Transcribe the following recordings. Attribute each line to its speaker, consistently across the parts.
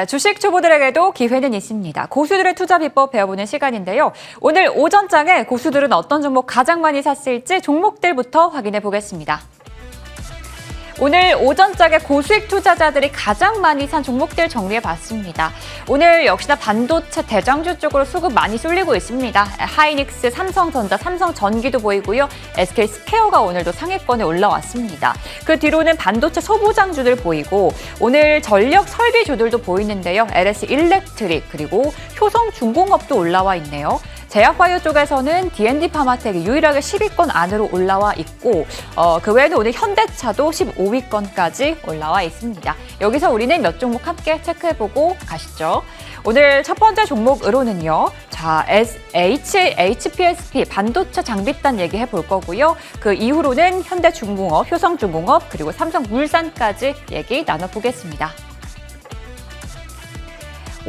Speaker 1: 주식 초보들에게도 기회는 있습니다. 고수들의 투자 비법 배워보는 시간인데요. 오늘 오전장에 고수들은 어떤 종목 가장 많이 샀을지 종목들부터 확인해 보겠습니다. 오늘 오전장에 고수익 투자자들이 가장 많이 산 종목들 정리해봤습니다. 오늘 역시나 반도체 대장주 쪽으로 수급 많이 쏠리고 있습니다. 하이닉스, 삼성전자, 삼성전기도 보이고요. SK스퀘어가 오늘도 상위권에 올라왔습니다. 그 뒤로는 반도체 소부장주들 보이고 오늘 전력 설비주들도 보이는데요. LS 일렉트릭 그리고 효성중공업도 올라와 있네요. 제약바이오 쪽에서는 D&D 파마텍이 유일하게 10위권 안으로 올라와 있고 그 외에는 오늘 현대차도 15위권까지 올라와 있습니다. 여기서 우리는 몇 종목 함께 체크해보고 가시죠. 오늘 첫 번째 종목으로는요. 자, HPSP 반도체 장비단 얘기해 볼 거고요. 그 이후로는 현대중공업, 효성중공업 그리고 삼성물산까지 얘기 나눠보겠습니다.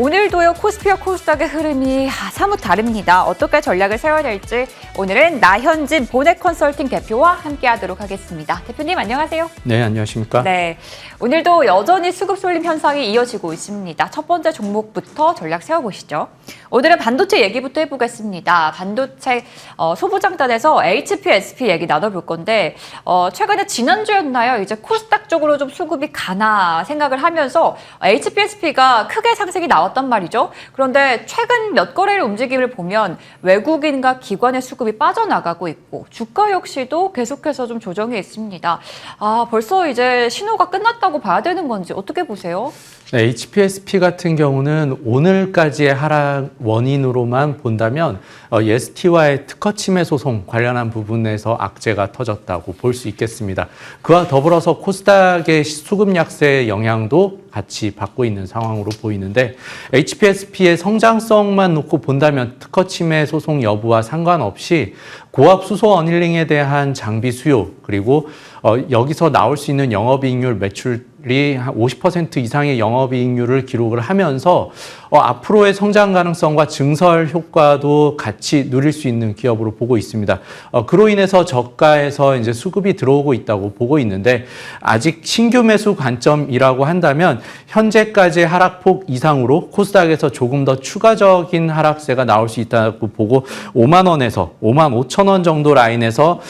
Speaker 1: 오늘도요 코스피와 코스닥의 흐름이 사뭇 다릅니다. 어떻게 전략을 세워야 될지 오늘은 나현진 보넷 컨설팅 대표와 함께하도록 하겠습니다. 대표님 안녕하세요.
Speaker 2: 네, 안녕하십니까?
Speaker 1: 네, 오늘도 여전히 수급 쏠림 현상이 이어지고 있습니다. 첫 번째 종목부터 전략 세워보시죠. 오늘은 반도체 얘기부터 해보겠습니다. 반도체 소부장단에서 HPSP 얘기 나눠볼 건데 최근에 지난주였나요? 이제 코스닥 쪽으로 좀 수급이 가나 생각을 하면서 HPSP가 크게 상승이 나왔단 말이죠. 그런데 최근 몇 거래일 움직임을 보면 외국인과 기관의 수급이 빠져나가고 있고 주가 역시도 계속해서 좀 조정이 있습니다. 벌써 이제 신호가 끝났다고 봐야 되는 건지 어떻게 보세요?
Speaker 2: 네, HPSP 같은 경우는 오늘까지의 하락 원인으로만 본다면 ST와의 특허 침해 소송 관련한 부분에서 악재가 터졌다고 볼 수 있겠습니다. 그와 더불어서 코스닥의 수급 약세의 영향도 같이 받고 있는 상황으로 보이는데 HPSP의 성장성만 놓고 본다면 특허 침해 소송 여부와 상관없이 고압 수소 어닐링에 대한 장비 수요 그리고 여기서 나올 수 있는 영업이익률 매출이 한 50% 이상의 영업이익률을 기록을 하면서 앞으로의 성장 가능성과 증설 효과도 같이 누릴 수 있는 기업으로 보고 있습니다. 그로 인해서 저가에서 이제 수급이 들어오고 있다고 보고 있는데 아직 신규 매수 관점이라고 한다면 현재까지의 하락폭 이상으로 코스닥에서 조금 더 추가적인 하락세가 나올 수 있다고 보고 5만 원에서 5만 5천 원 정도 라인에서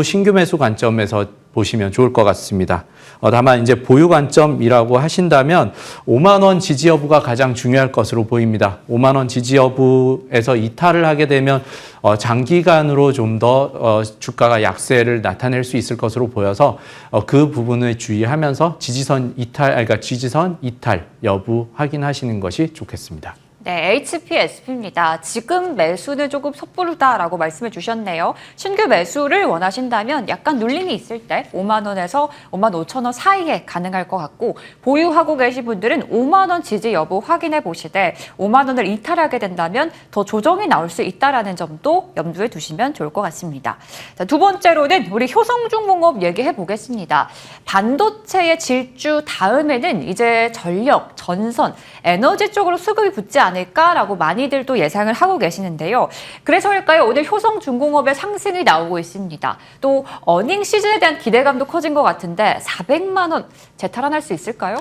Speaker 2: 신규 매수 관점에서 보시면 좋을 것 같습니다. 다만 이제 보유 관점이라고 하신다면 5만 원 지지 여부가 가장 중요할 것으로 보입니다. 5만 원 지지 여부에서 이탈을 하게 되면 장기간으로 좀 더 주가가 약세를 나타낼 수 있을 것으로 보여서 그 부분을 주의하면서 지지선 이탈 여부 확인하시는 것이 좋겠습니다.
Speaker 1: 네, HPSP입니다. 지금 매수는 조금 섣부르다라고 말씀해 주셨네요. 신규 매수를 원하신다면 약간 눌림이 있을 때 5만 원에서 5만 5천 원 사이에 가능할 것 같고 보유하고 계신 분들은 5만 원 지지 여부 확인해 보시되 5만 원을 이탈하게 된다면 더 조정이 나올 수 있다는 점도 염두에 두시면 좋을 것 같습니다. 자, 두 번째로는 우리 효성중공업 얘기해 보겠습니다. 반도체의 질주 다음에는 이제 전력, 전선, 에너지 쪽으로 수급이 붙지 않을까라고 많이들 또 예상을 하고 계시는데요. 그래서일까요? 오늘 효성중공업의 상승이 나오고 있습니다. 또 어닝 시즌에 대한 기대감도 커진 것 같은데 400만 원 재탈환할 수 있을까요?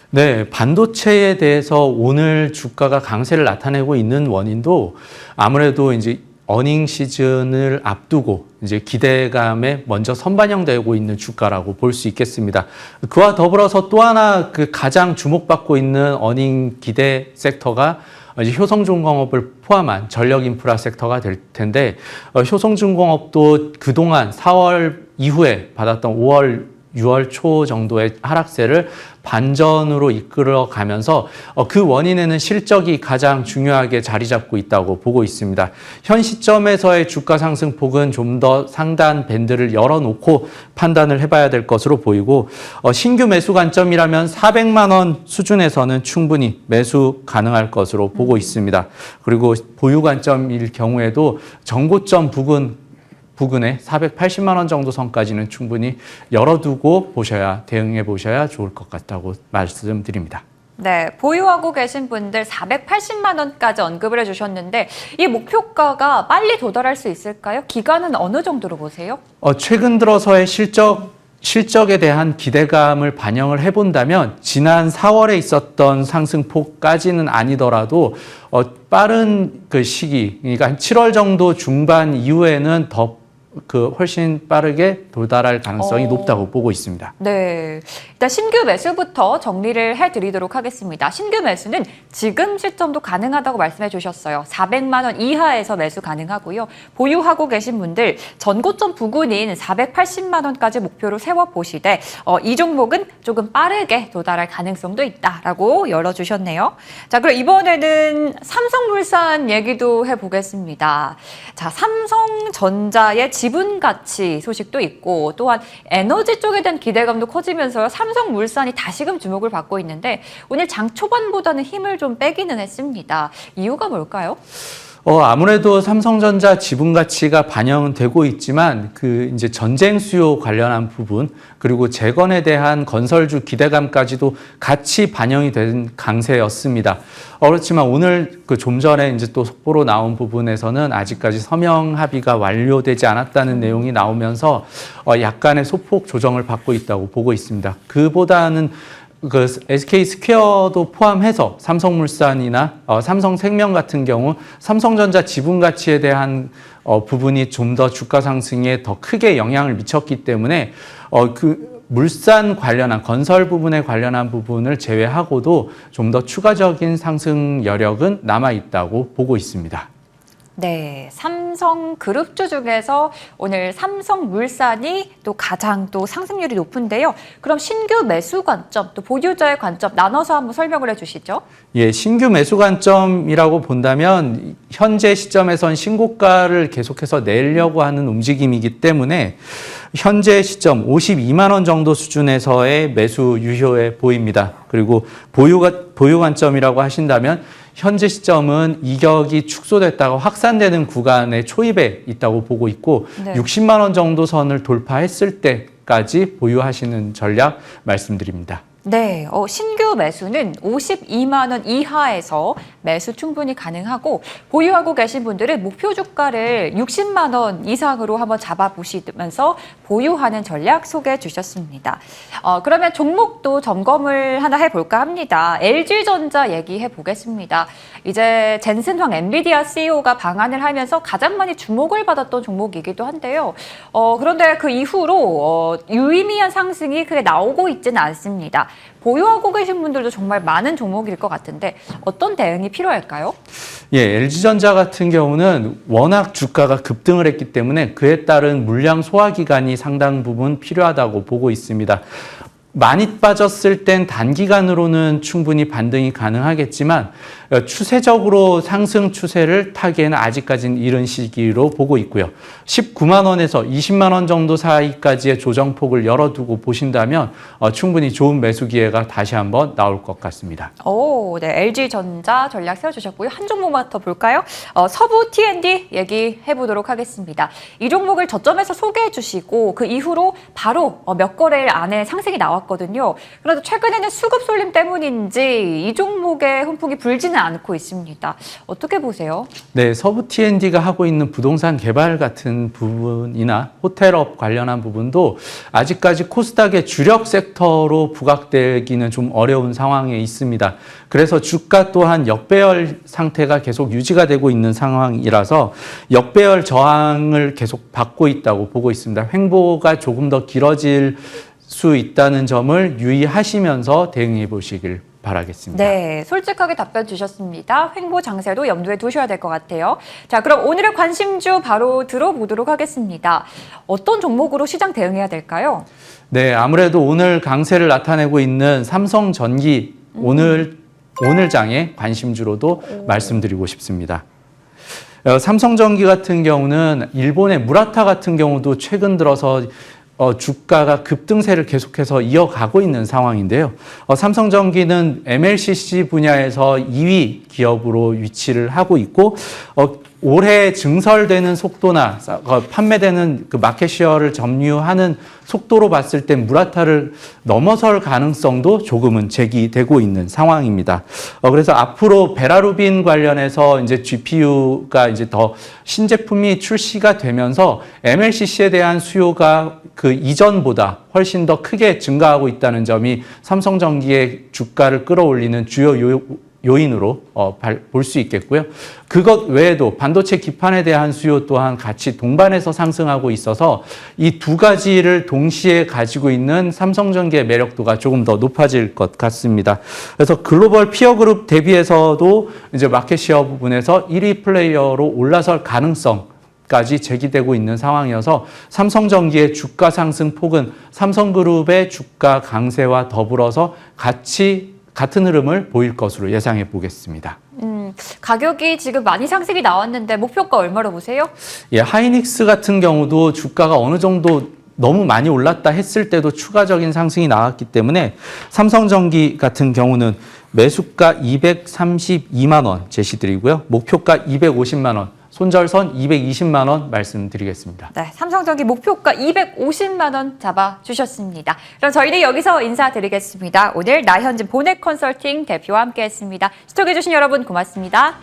Speaker 2: 네, 반도체에 대해서 오늘 주가가 강세를 나타내고 있는 원인도 아무래도 이제 어닝 시즌을 앞두고 이제 기대감에 먼저 선반영되고 있는 주가라고 볼 수 있겠습니다. 그와 더불어서 또 하나 가장 주목받고 있는 어닝 기대 섹터가 이제 효성중공업을 포함한 전력 인프라 섹터가 될 텐데 효성중공업도 그동안 4월 이후에 받았던 5월 6월 초 정도의 하락세를 반전으로 이끌어가면서 그 원인에는 실적이 가장 중요하게 자리 잡고 있다고 보고 있습니다. 현 시점에서의 주가 상승폭은 좀 더 상단 밴드를 열어놓고 판단을 해봐야 될 것으로 보이고 신규 매수 관점이라면 400만 원 수준에서는 충분히 매수 가능할 것으로 보고 있습니다. 그리고 보유 관점일 경우에도 정고점 부근에 480만 원 정도 선까지는 충분히 열어두고 대응해 보셔야 좋을 것 같다고 말씀드립니다.
Speaker 1: 네, 보유하고 계신 분들 480만 원까지 언급을 해주셨는데 이 목표가가 빨리 도달할 수 있을까요? 기간은 어느 정도로 보세요?
Speaker 2: 최근 들어서의 실적 실적에 대한 기대감을 반영을 해본다면 지난 4월에 있었던 상승폭까지는 아니더라도 빠른 그 시기, 그러니까 한 7월 정도 중반 이후에는 더 훨씬 빠르게 도달할 가능성이 높다고 보고 있습니다.
Speaker 1: 네, 일단 신규 매수부터 정리를 해드리도록 하겠습니다. 신규 매수는 지금 시점도 가능하다고 말씀해 주셨어요. 400만 원 이하에서 매수 가능하고요. 보유하고 계신 분들 전고점 부근인 480만 원까지 목표로 세워보시되 이 종목은 조금 빠르게 도달할 가능성도 있다라고 열어주셨네요. 자, 그럼 이번에는 삼성물산 얘기도 해보겠습니다. 자, 삼성전자의 지분 가치 소식도 있고 또한 에너지 쪽에 대한 기대감도 커지면서 삼성물산이 다시금 주목을 받고 있는데 오늘 장 초반보다는 힘을 좀 빼기는 했습니다. 이유가 뭘까요?
Speaker 2: 아무래도 삼성전자 지분 가치가 반영되고 있지만 이제 전쟁 수요 관련한 부분 그리고 재건에 대한 건설주 기대감까지도 같이 반영이 된 강세였습니다. 그렇지만 오늘 좀 전에 이제 또 속보로 나온 부분에서는 아직까지 서명 합의가 완료되지 않았다는 내용이 나오면서 약간의 소폭 조정을 받고 있다고 보고 있습니다. 그보다는 SK 스퀘어도 포함해서 삼성물산이나 삼성생명 같은 경우 삼성전자 지분 가치에 대한 부분이 좀 더 주가 상승에 더 크게 영향을 미쳤기 때문에 물산 관련한 건설 부분에 관련한 부분을 제외하고도 좀 더 추가적인 상승 여력은 남아 있다고 보고 있습니다.
Speaker 1: 네, 삼성그룹주 중에서 오늘 삼성물산이 또 가장 또 상승률이 높은데요. 그럼 신규 매수 관점, 또 보유자의 관점 나눠서 한번 설명을 해주시죠.
Speaker 2: 예, 신규 매수 관점이라고 본다면 현재 시점에선 신고가를 계속해서 내려고 하는 움직임이기 때문에 현재 시점 52만 원 정도 수준에서의 매수 유효해 보입니다. 그리고 보유 관점이라고 하신다면 현재 시점은 이격이 축소됐다가 확산되는 구간의 초입에 있다고 보고 있고 네. 60만 원 정도 선을 돌파했을 때까지 보유하시는 전략 말씀드립니다.
Speaker 1: 네, 신규 매수는 52만 원 이하에서 매수 충분히 가능하고 보유하고 계신 분들은 목표 주가를 60만 원 이상으로 한번 잡아보시면서 보유하는 전략 소개해 주셨습니다. 그러면 종목도 점검을 하나 해볼까 합니다. LG전자 얘기해 보겠습니다. 이제 젠슨 황 엔비디아 CEO가 방한을 하면서 가장 많이 주목을 받았던 종목이기도 한데요. 그런데 그 이후로 유의미한 상승이 크게 나오고 있지는 않습니다. 보유하고 계신 분들도 정말 많은 종목일 것 같은데 어떤 대응이 필요할까요?
Speaker 2: 예, LG전자 같은 경우는 워낙 주가가 급등을 했기 때문에 그에 따른 물량 소화 기간이 상당 부분 필요하다고 보고 있습니다. 많이 빠졌을 땐 단기간으로는 충분히 반등이 가능하겠지만 추세적으로 상승 추세를 타기에는 아직까지는 이른 시기로 보고 있고요. 19만 원에서 20만 원 정도 사이까지의 조정폭을 열어두고 보신다면 충분히 좋은 매수 기회가 다시 한번 나올 것 같습니다.
Speaker 1: 네, LG전자 전략 세워주셨고요. 한 종목만 더 볼까요? 서부 T&D 얘기해 보도록 하겠습니다. 이 종목을 저점에서 소개해 주시고 그 이후로 바로 몇 거래일 안에 상승이 나왔거든요. 그래도 최근에는 수급 쏠림 때문인지 이 종목의 훈풍이 불지는 않고 있습니다. 어떻게 보세요?
Speaker 2: 네, 서부 T&D가 하고 있는 부동산 개발 같은 부분이나 호텔업 관련한 부분도 아직까지 코스닥의 주력 섹터로 부각되기는 좀 어려운 상황에 있습니다. 그래서 주가 또한 역배열 상태가 계속 유지가 되고 있는 상황이라서 역배열 저항을 계속 받고 있다고 보고 있습니다. 횡보가 조금 더 길어질 수 있다는 점을 유의하시면서 대응해 보시길 바라겠습니다.
Speaker 1: 네, 솔직하게 답변 주셨습니다. 횡보 장세도 염두에 두셔야 될 것 같아요. 자, 그럼 오늘의 관심주 바로 들어보도록 하겠습니다. 어떤 종목으로 시장 대응해야 될까요?
Speaker 2: 네, 아무래도 오늘 강세를 나타내고 있는 삼성전기 오늘 장의 관심주로도 말씀드리고 싶습니다. 삼성전기 같은 경우는 일본의 무라타 같은 경우도 최근 들어서 주가가 급등세를 계속해서 이어가고 있는 상황인데요. 삼성전기는 MLCC 분야에서 2위 기업으로 위치를 하고 있고 올해 증설되는 속도나 판매되는 그 마켓시어를 점유하는 속도로 봤을 때 무라타를 넘어설 가능성도 조금은 제기되고 있는 상황입니다. 그래서 앞으로 베라루빈 관련해서 이제 GPU가 이제 더 신제품이 출시가 되면서 MLCC에 대한 수요가 그 이전보다 훨씬 더 크게 증가하고 있다는 점이 삼성전기의 주가를 끌어올리는 주요 요인으로 볼 수 있겠고요. 그것 외에도 반도체 기판에 대한 수요 또한 같이 동반해서 상승하고 있어서 이 두 가지를 동시에 가지고 있는 삼성전기의 매력도가 조금 더 높아질 것 같습니다. 그래서 글로벌 피어 그룹 대비해서도 이제 마켓시어 부분에서 1위 플레이어로 올라설 가능성까지 제기되고 있는 상황이어서 삼성전기의 주가 상승 폭은 삼성그룹의 주가 강세와 더불어서 같은 흐름을 보일 것으로 예상해 보겠습니다.
Speaker 1: 가격이 지금 많이 상승이 나왔는데 목표가 얼마로 보세요?
Speaker 2: 예, 하이닉스 같은 경우도 주가가 어느 정도 너무 많이 올랐다 했을 때도 추가적인 상승이 나왔기 때문에 삼성전기 같은 경우는 매수가 232만 원 제시드리고요. 목표가 250만 원. 손절선 220만 원 말씀드리겠습니다.
Speaker 1: 네, 삼성전기 목표가 250만 원 잡아주셨습니다. 그럼 저희는 여기서 인사드리겠습니다. 오늘 나현진 보넷 컨설팅 대표와 함께했습니다. 시청해주신 여러분 고맙습니다.